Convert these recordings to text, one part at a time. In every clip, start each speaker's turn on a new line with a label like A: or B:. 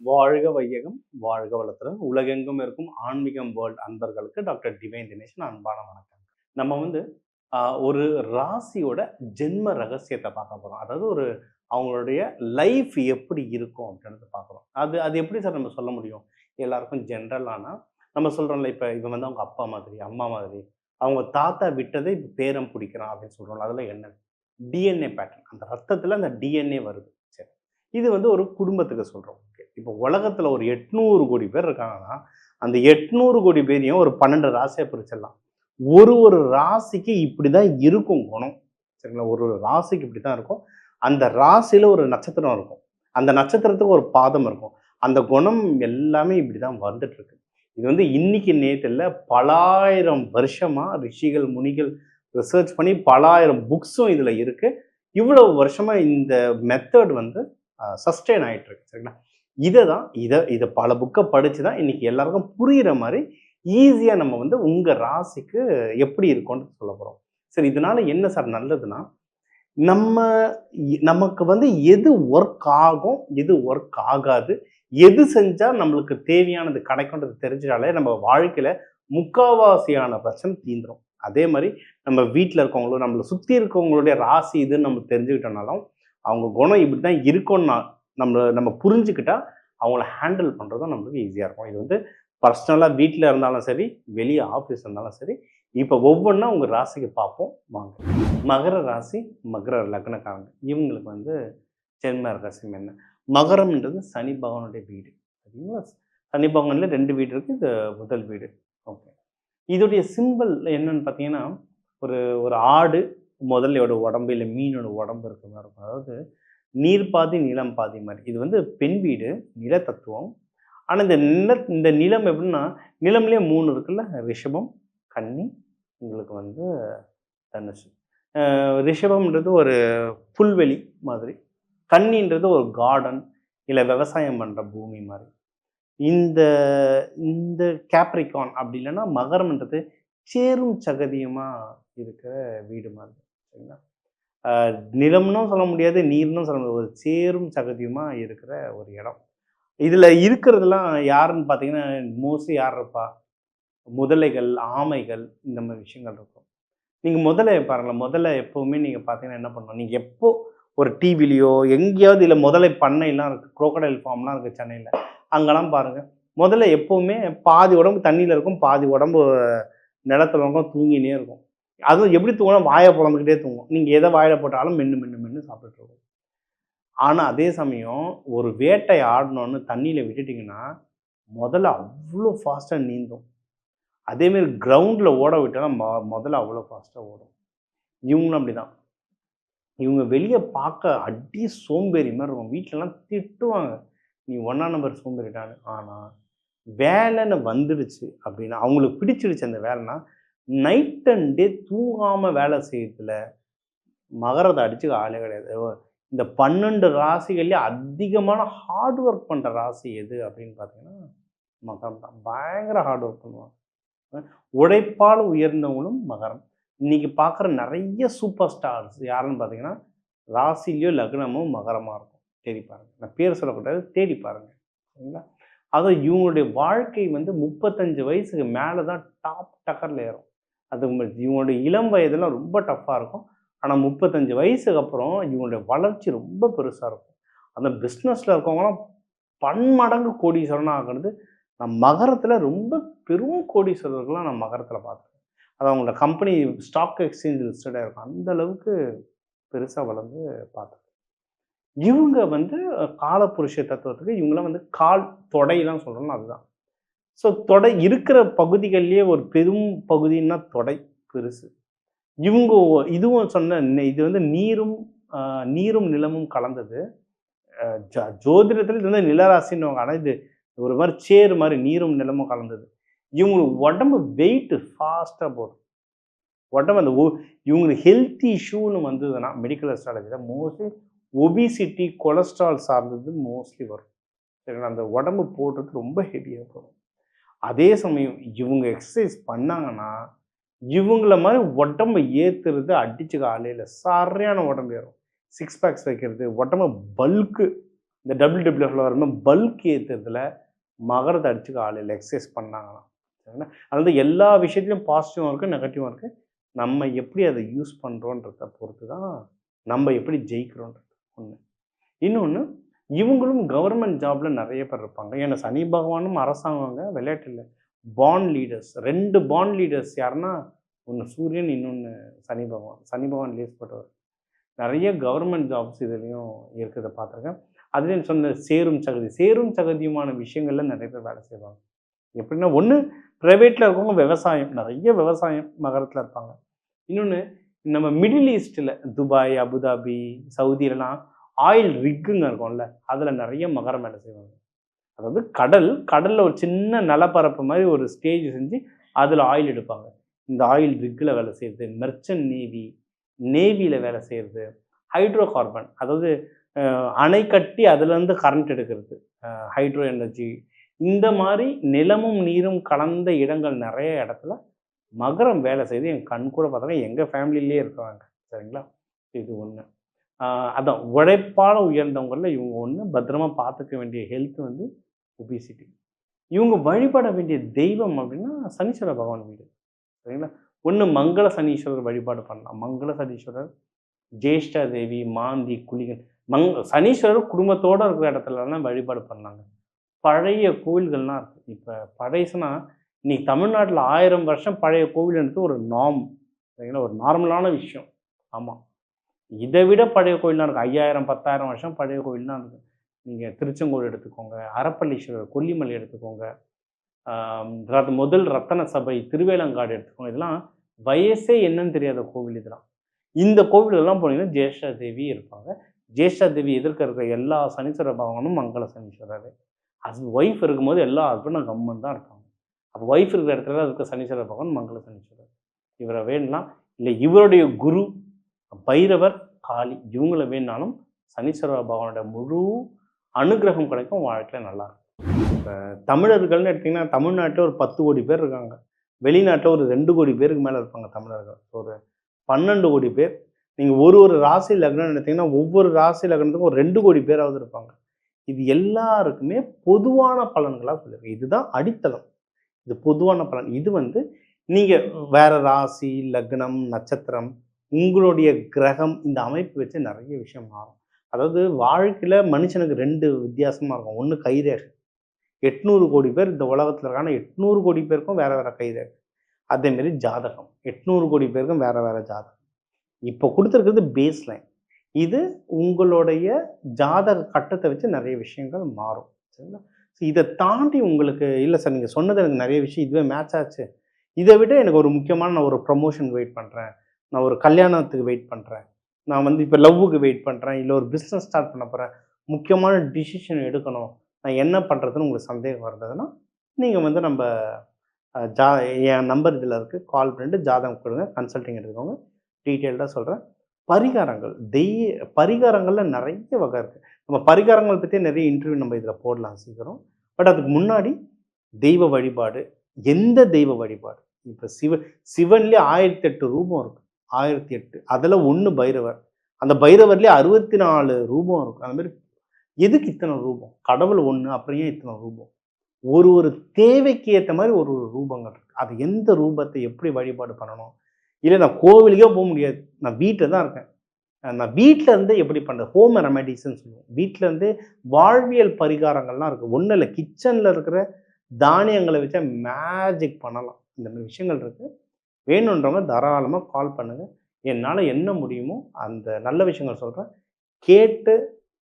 A: வாழ்க வையகம், வாழ்க வளத்துடன் உலகெங்கும் இருக்கும் ஆன்மீகம் வேர்ல்ட் அன்பர்களுக்கு டாக்டர் டிவைன் தினேஷன் அன்பான வணக்கம். நம்ம வந்து ஒரு ராசியோட ஜென்ம ரகசியத்தை பார்க்க போறோம். அதாவது அவங்களுடைய லைஃப் எப்படி இருக்கும் அப்படின்றத பார்க்குறோம். அது அது எப்படி சார் நம்ம சொல்ல முடியும்? எல்லாருக்கும் ஜென்ரலானா நம்ம சொல்றோம்ல, இப்ப இவன் வந்து அவங்க அப்பா மாதிரி, அம்மா மாதிரி, அவங்க தாத்தா விட்டதை இப்ப பேரன் பிடிக்கிறான் அப்படின்னு சொல்றோம்ல, அதெல்லாம் என்ன? DNA pattern. அந்த ரத்தத்துல அந்த டிஎன்ஏ வருது. சரி. இது வந்து ஒரு குடும்பத்துக்கு சொல்றோம். ஓகே. இப்போ உலகத்துல ஒரு 800 கோடி பேர் இருக்காங்கன்னா, அந்த 800 கோடி பேரையும் ஒரு 12 ராசியா பிரிச்சிடலாம். ஒரு ராசிக்கு இப்படிதான் இருக்கும் குணம். சரிங்களா? ஒரு ராசிக்கு இப்படித்தான் இருக்கும். அந்த ராசியில ஒரு நட்சத்திரம் இருக்கும். அந்த நட்சத்திரத்துக்கு ஒரு பாதம் இருக்கும். அந்த குணம் எல்லாமே இப்படிதான் வந்துட்டு இருக்கு. இது வந்து இன்னைக்கு நேத்து இல்ல, பலாயிரம் வருஷமா ரிஷிகள், முனிகள் ரிசர்ச் பண்ணி பலாயிரம் புக்ஸும் இதுல இருக்கு. இவ்வளவு வருஷமா இந்த மெத்தட் வந்து சஸ்டெயின் ஆயிட்டு இருக்கு. சரிங்களா? இத பல புக்கை படிச்சு தான் இன்னைக்கு எல்லாருக்கும் புரியிற மாதிரி ஈஸியா நம்ம வந்து உங்க ராசிக்கு எப்படி இருக்கும்னு சொல்ல போறோம். சரி, இதனால என்ன சார் நல்லதுன்னா, நம்ம நமக்கு வந்து எது ஒர்க் ஆகும், எது ஒர்க் ஆகாது, எது செஞ்சா நம்மளுக்கு தேவையானது கிடைக்கும்ன்றது தெரிஞ்சாலே நம்ம வாழ்க்கையில முக்காவாசியான பிரச்சனை தீந்துரும். அதே மாதிரி நம்ம வீட்டில் இருக்கவங்களும் நம்மளை சுற்றி இருக்கவங்களுடைய ராசி இதுன்னு நம்ம தெரிஞ்சுக்கிட்டோம்னாலும், அவங்க குணம் இப்படி தான் இருக்கும்னா நம்ம புரிஞ்சுக்கிட்டா அவங்கள ஹேண்டில் பண்ணுறதும் நம்மளுக்கு ஈஸியாக இருக்கும். இது வந்து பர்சனலாக வீட்டில் இருந்தாலும் சரி, வெளியே ஆஃபீஸ் இருந்தாலும் சரி. இப்போ ஒவ்வொன்றா உங்கள் ராசிக்கு பார்ப்போம் வாங்க. மகர ராசி, மகர லக்னக்காரங்க. இவங்களுக்கு வந்து ஜென்ம ரகசியம் என்ன? மகரம்ன்றது சனி பகவானுடைய வீடு. சரிங்களா? சனி பகவான்ல 2 வீடு இருக்கு. இது முதல் வீடு. ஓகே. இதோடைய சிம்பல் என்னன்னு பார்த்தீங்கன்னா, ஒரு ஒரு ஆடு முதலையோட உடம்பு, இல்ல மீனோட உடம்பு இருக்கிற மாரி இருக்கும். அதாவது நீர் பாதி, நிலம் பாதி மாரி. இது வந்து பெண் வீடு, நில தத்துவம். ஆனா இந்த நிலம் எப்படின்னா, நிலம்லயே 3 இருக்குல்ல. ரிஷபம், கன்னி, உங்களுக்கு வந்து தனுசு. ரிஷபம்ன்றது ஒரு புல்வெளி மாதிரி. கன்னின்றது ஒரு கார்டன், இல்ல விவசாயம் பண்ற பூமி மாரி. இந்த இந்த கேப்ரிகான் அப்படி இல்லைன்னா மகரம்ன்றது சேரும் சகதியுமா இருக்கிற வீடு மாதிரி. சரிங்களா? நிலம்னும் சொல்ல முடியாது, நீர்னும் சொல்ல முடியாது. ஒரு சேரும் சகதியுமா இருக்கிற ஒரு இடம். இதுல இருக்கிறதெல்லாம் யாருன்னு பார்த்தீங்கன்னா, மோஸ்ட்லி யார் இருப்பா? முதலைகள், ஆமைகள், இந்த மாதிரி விஷயங்கள் இருக்கும். நீங்க முதலைய பாருங்களேன். முதல்ல எப்பவுமே நீங்க பார்த்தீங்கன்னா என்ன பண்ணும்? நீங்க எப்போ ஒரு டிவிலயோ எங்கேயாவது இல்ல முதலை பண்ணைலாம் இருக்கு. குரோக்கடைல் ஃபார்ம்லாம் இருக்கு சென்னையில. அங்கலாம் பாருங்க. முதல்ல எப்பவுமே பாதி உடம்பு தண்ணீல இருக்கும். பாதி உடம்பு நிலத்துல இருக்கும். தூங்கினே இருக்கும். அதுவும் எப்படி தூங்கும்னா வாய பொளந்துக்கிட்டே தூங்கும். நீங்க எத வாயில போட்டாலும் மென்னு மென்னு மென்னு சாப்பிட்டுட்டு இருக்கும். ஆனா அதே சமயம் ஒரு வேட்டை ஆடணும்னு தண்ணீல விட்டுட்டீங்கன்னா, முதல்ல அவ்ளோ ஃபாஸ்ட்டா நீந்தும். அதேமாரி கிரவுண்ட்ல ஓட விட்டா முதல்ல அவ்வளோ ஃபாஸ்ட்டா ஓடும். இவங்களும் அப்படிதான். இவங்க வெளிய பார்க்க அடி சோம்பேறி மாரி இருக்கும். வீட்லலாம் திட்டுவாங்க. "நீ 1ஆம் நம்பர் சோம்பேறிடான்னு." ஆனா, வேலைன்னு வந்துடுச்சு அப்படின்னா, அவங்களுக்கு பிடிச்சிடுச்சு அந்த வேலைன்னா, நைட் அண்ட் டே தூங்காம வேலை செய்யறதுல மகரத்த அடிச்சுக்க ஆளே கிடையாது. இந்த 12 ராசிகள்லயே அதிகமான ஹார்ட் ஒர்க் பண்ற ராசி எது அப்படின்னு பார்த்தீங்கன்னா, மகரம் தான். பயங்கர ஹார்ட் ஒர்க் பண்ணுவாங்க. உழைப்பால் உயர்ந்தவங்களும் மகரம். இன்னைக்கு பார்க்குற நிறைய சூப்பர் ஸ்டார்ஸ் யாருன்னு பார்த்தீங்கன்னா, ராசியிலயோ லக்னமோ மகரமா இருக்கும். தேடி பாருங்க. நான் பேர் சொல்லக்கூடாது. தேடி பாருங்க. சரிங்களா? அதுவும் இவங்களுடைய வாழ்க்கை வந்து 35 வயசுக்கு மேல தான் டாப் டக்கர்ல ஏறும். அது இவங்களுடைய இளம் வயதெல்லாம் ரொம்ப டஃப்பா இருக்கும். ஆனா 35 வயசுக்கு அப்புறம் இவங்களுடைய வளர்ச்சி ரொம்ப பெருசா இருக்கும். அந்த பிசினஸ்ல இருக்கவங்கலாம் பன்மடங்கு கோடீஸ்வரனா ஆகுறது, நான் மகரத்தில ரொம்ப பெரும் கோடீஸ்வரர்கள்லாம் நான் மகரத்தில பார்த்துருக்கேன். அது அவங்களோட கம்பெனி ஸ்டாக் எக்ஸ்சேஞ்ச் லிஸ்டடா இருக்கும். அந்த அளவுக்கு பெருசா வளர்ந்து பார்த்துருக்கேன். இவங்க வந்து காலபுருஷ தத்துவத்துக்கு இவங்கலாம் வந்து கால், தொடைலாம் சொல்றோம்ல அதுதான். ஸோ தொடை இருக்கிற பகுதிகள்லயே ஒரு பெரும் பகுதின்னா தொடை பெருசு. இவங்க இதுவும் சொன்ன இது வந்து நீரும் நிலமும் கலந்தது. ஜோதிடத்துல இது வந்து நிலராசின்னுவாங்க. ஆனா இது ஒரு மாரி சேறு மாரி நீரும் நிலமும் கலந்தது. இவங்களுக்கு உடம்பு வெயிட் ஃபாஸ்ட்டா போடும். உடம்பு அந்த இவங்களுக்கு ஹெல்த் இஷ்யூன்னு வந்ததுன்னா மெடிக்கல் அஸ்ட்ராலஜில மோஸ்ட்லி ஒபிசிட்டி, கொலஸ்ட்ரால் சார்ந்தது மோஸ்ட்லி வரும். சரிங்களா? அந்த உடம்பு போடுறது ரொம்ப ஹெவியா போடும். அதே சமயம் இவங்க எக்சர்சைஸ் பண்ணாங்கன்னா, இவங்கள மாரி உடம்ப ஏத்துறது அடிச்சுக்க ஆளே இல்ல. சரியான உடம்பு ஏறும். 6 பேக்ஸ் வைக்கிறது, உடம்ப பல்க்கு இந்த WWFல வரும்போது பல்க் ஏற்றுறதுல மகரத்தை அடிச்சுக்க ஆள் இல்லை, எக்ஸசைஸ் பண்ணாங்களாம். சரிங்களா? அதனால எல்லா விஷயத்துலையும் பாசிட்டிவும் இருக்குது, நெகட்டிவும் இருக்குது. நம்ம எப்படி அதை யூஸ் பண்ணுறோன்றத பொறுத்து தான் நம்ம எப்படி ஜெயிக்கிறோன்றது ஒன்று. இன்னொன்று, இவங்களும் கவர்மெண்ட் ஜாப்ல நிறைய பேர் இருப்பாங்க. ஏன்னா சனி பகவானும் அரசாங்கங்க, விளையாட்டு இல்லை. பாண்ட் லீடர்ஸ் 2 பாண்ட் லீடர்ஸ் யாருன்னா, ஒன்று சூரியன், இன்னொன்று சனி பகவான். சனி பகவான் லேஸ் போட்டவர். நிறைய கவர்மெண்ட் ஜாப்ஸ் இதுலேயும் இருக்கிறத பார்த்துருக்கேன். அதுலேயும் சொன்ன சேரும் சகதி, சேரும் சகதியுமான விஷயங்கள்ல நிறைய பேர் வேலை செய்வாங்க. எப்படின்னா, ஒன்று ப்ரைவேட்டில் இருக்கவங்க விவசாயம், நிறைய விவசாயம் மகரத்தில் இருப்பாங்க. இன்னொன்று, நம்ம மிடில் ஈஸ்ட்டில் துபாய், அபுதாபி, சவுதியிலலாம் ஆயில் ரிக்குங்க இருக்கும்ல, அதில் நிறைய மகரம் வேலை செய்வாங்க. அதாவது கடலில் ஒரு சின்ன நிலப்பரப்பு மாதிரி ஒரு ஸ்டேஜ் செஞ்சு அதில் ஆயில் எடுப்பாங்க. இந்த ஆயில் ரிக்கில் வேலை செய்கிறது, மெர்ச்சன்ட் நேவியில் வேலை செய்கிறது, ஹைட்ரோ கார்பன், அதாவது அணை கட்டி அதுலேருந்து கரண்ட் எடுக்கிறது, ஹைட்ரோ எனர்ஜி. இந்த மாதிரி நிலமும் நீரும் கலந்த இடங்கள் நிறைய இடத்துல மகரம் வேலை செய்து என் கண் கூட பார்த்தோன்னா எங்கள் ஃபேமிலியிலே இருக்கிறாங்க. சரிங்களா? இது ஒன்று. அதான் உழைப்பால் உயர்ந்தவங்களில் இவங்க ஒன்று. பத்திரமா பார்த்துக்க வேண்டிய ஹெல்த் வந்து ஒபிசிட்டி. இவங்க வழிபட வேண்டிய தெய்வம் அப்படின்னா சனீஸ்வர பகவான் வீடு. சரிங்களா? ஒன்று மங்கள சனீஸ்வரர் வழிபாடு பண்ணலாம். மங்கள சனீஸ்வரர், ஜேஷ்டா தேவி, மாந்தி, குளிகன். சனீஸ்வரர் குடும்பத்தோடு இருக்கிற இடத்துலலாம் வழிபாடு பண்ணாங்க. பழைய கோவில்கள்லாம் இருக்குது. இப்போ பழையசுனா இன்னைக்கு தமிழ்நாட்டில் 1000 வருஷம் பழைய கோவில்ன்றது ஒரு சரிங்களா, ஒரு நார்மலான விஷயம். ஆமாம், இதை விட பழைய கோயில்லாம் இருக்குது. 5000 10,000 வருஷம் பழைய கோயில்லாம் இருக்குது. நீங்கள் திருச்செங்கோடு எடுத்துக்கோங்க, அரப்பள்ளீஸ்வரர், கொல்லிமலை எடுத்துக்கோங்க, முதல் ரத்தன சபை, திருவேலங்காடு எடுத்துக்கோங்க. இதெல்லாம் வயசே என்னன்னு தெரியாத கோவில். இதெல்லாம் இந்த கோவிலெல்லாம் போனீங்கன்னா ஜேஷ்டா தேவி இருப்பாங்க. ஜேஷ்டா தேவி எதிர்க்க இருக்கிற எல்லா சனீஸ்வர பகவானும் மங்கள சனீஸ்வரர். ஒய்ஃப் இருக்கும்போது எல்லா ஹஸ்பண்டும் கம்மன் தான் இருப்பாங்க. அப்போ ஒய்ஃப் இருக்கிற இடத்துல இருக்க சனீஸ்வர பகவான் மங்கள சனீஸ்வரர். இவரை வேணலாம், இல்லை இவருடைய குரு பைரவர், காளி, இவங்களை வேணாலும் சனீஸ்வர பகவானோட முழு அனுகிரகம் கிடைக்கும். வாழ்க்கையில் நல்லாயிருக்கும். இப்போ தமிழர்கள்னு எடுத்திங்கன்னா தமிழ்நாட்டில் ஒரு 10 கோடி பேர் இருக்காங்க. வெளிநாட்டில் ஒரு 2 கோடி பேருக்கு மேலே இருப்பாங்க தமிழர்கள். ஒரு 12 கோடி பேர். நீங்கள் ஒரு ராசி லக்னம்னு எடுத்திங்கன்னா ஒவ்வொரு ராசி லக்னத்துக்கும் ஒரு 2 கோடி பேராவது இருப்பாங்க. இது எல்லாருக்குமே பொதுவான பலன்களாக சொல்லியிருக்கு. இதுதான் அடித்தளம். இது பொதுவான பலன். இது வந்து நீங்கள் வேறு ராசி, லக்னம், நட்சத்திரம், உங்களுடைய கிரகம், இந்த அமைப்பு வச்சு நிறைய விஷயம் மாறும். அதாவது வாழ்க்கையில் மனுஷனுக்கு 2 வித்தியாசமாக இருக்கும். ஒன்று கைரேகை. 800 கோடி பேர் இந்த உலகத்தில் இருக்காங்க. 800 கோடி பேருக்கும் வேறு வேறு கைரேகை. அதேமாரி ஜாதகம் 800 கோடி பேருக்கும் வேறு வேறு ஜாதகம். இப்போ கொடுத்துருக்கிறது பேஸ் லைன். இது உங்களுடைய ஜாதக கட்டத்தை வச்சு நிறைய விஷயங்கள் மாறும். சரிங்களா? ஸோ இதை தாண்டி உங்களுக்கு இல்லை சார், நீங்கள் சொன்னது எனக்கு நிறைய விஷயம் இதுவே மேட்ச் ஆச்சு, இதை விட எனக்கு ஒரு முக்கியமான, நான் ஒரு ப்ரமோஷனுக்கு வெயிட் பண்ணுறேன், நான் ஒரு கல்யாணத்துக்கு வெயிட் பண்ணுறேன், நான் வந்து இப்போ லவ்வுக்கு வெயிட் பண்ணுறேன், இல்லை ஒரு பிஸ்னஸ் ஸ்டார்ட் பண்ண போகிறேன், முக்கியமான டிசிஷன் எடுக்கணும், நான் என்ன பண்ணுறதுன்னு உங்களுக்கு சந்தேகம் வருதுன்னா நீங்கள் வந்து நம்ம என் நம்பர் இதில் இருக்குது, கால் பண்ணிட்டு ஜாதகம் கொடுங்க, கன்சல்டிங் எடுத்துக்கோங்க. டீட்டெயில்டாக சொல்கிறேன். பரிகாரங்கள், பரிகாரங்களில் நிறைய வகை இருக்குது. நம்ம பரிகாரங்கள் பற்றி நிறைய இன்டர்வியூ நம்ம இதில் போடலாம் சீக்கிரம். பட் அதுக்கு முன்னாடி தெய்வ வழிபாடு, எந்த தெய்வ வழிபாடு? இப்போ சிவன்லேயே 1008 ரூபம் இருக்குது. 1008. அதில் ஒன்று பைரவர். அந்த பைரவர்லேயே 64 ரூபம் இருக்குது. அந்த மாதிரி எதுக்கு இத்தனை ரூபம்? கடவுள் ஒன்று, அப்புறம் ஏன் இத்தனை ரூபம்? ஒரு தேவைக்கு ஏற்ற மாதிரி ஒரு ரூபங்கள் இருக்குது. அது எந்த ரூபத்தை எப்படி வழிபாடு பண்ணணும்? இல்லை நான் கோவிலுக்கே போக முடியாது, நான் வீட்டில் தான் இருக்கேன், நான் வீட்டில் இருந்து எப்படி பண்ணுறது? ஹோம் ரெமெடிஸ்ன்னு சொல்லுவோம். வீட்டில் இருந்து வாழ்வியல் பரிகாரங்கள்லாம் இருக்குது. ஒன்றும் இல்லை, கிச்சனில் இருக்கிற தானியங்களை வச்சா மேஜிக் பண்ணலாம். இந்த மாதிரி விஷயங்கள் இருக்குது. வேணுன்றவங்க தாராளமாக கால் பண்ணுங்கள். என்னால் என்ன முடியுமோ அந்த நல்ல விஷயங்கள் சொல்கிறேன். கேட்டு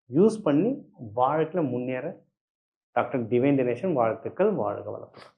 A: யூஸ் பண்ணி வாழ்க்கையில் முன்னேற டாக்டர் டிவைன் தினேசன் வாழ்த்துக்கள். வாழ்க வளர்த்துக்கள்.